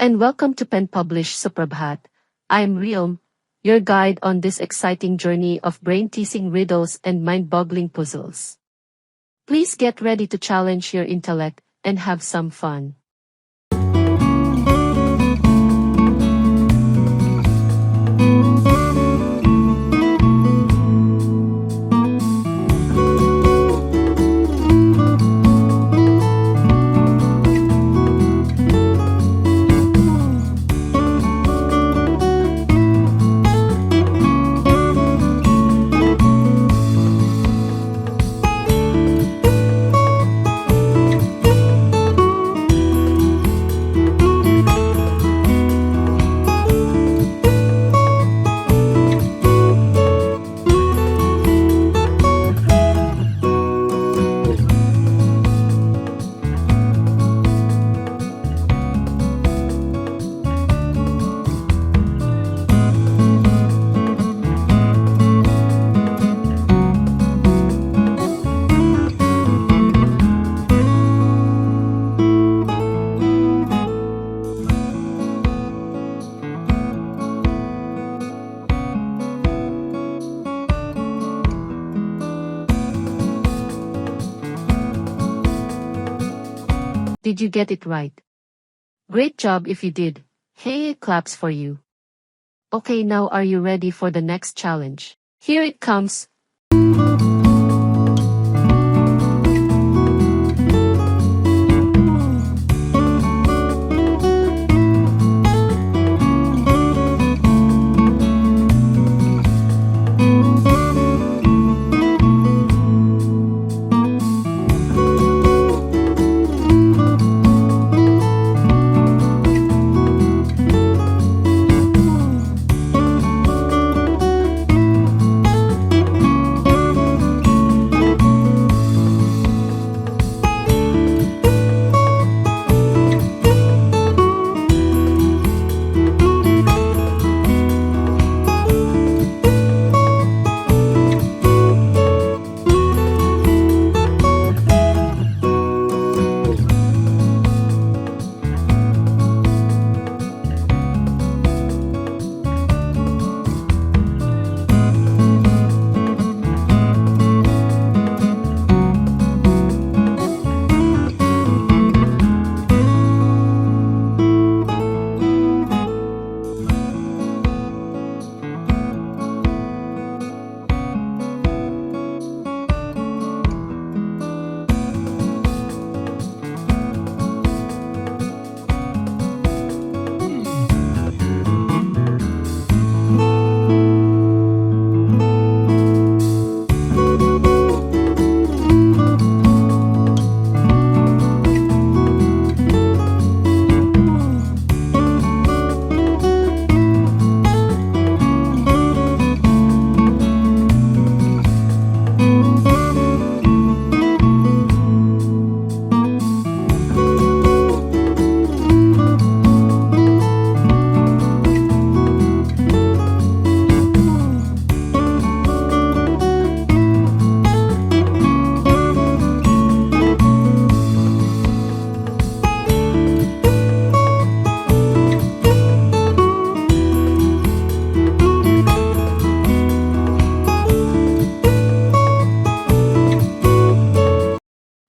and welcome to Pen Publish Suprabhat. I'm Riom, your guide on this exciting journey of brain-teasing riddles and mind-boggling puzzles. Please get ready to challenge your intellect and have some fun. Did you get it right? Great job if you did. Hey, claps for you. Okay, now are you ready for the next challenge? Here it comes.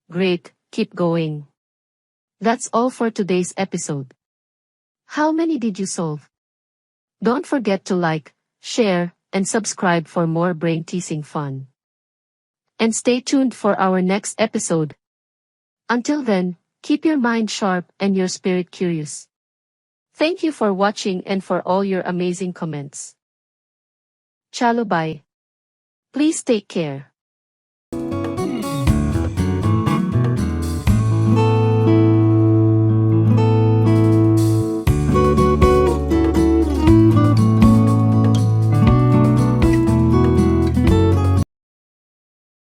Great, keep going. That's all for today's episode. How many did you solve? Don't forget to like, share, and subscribe for more brain-teasing fun. And stay tuned for our next episode. Until then, keep your mind sharp and your spirit curious. Thank you for watching and for all your amazing comments. Chalo bye. Please take care.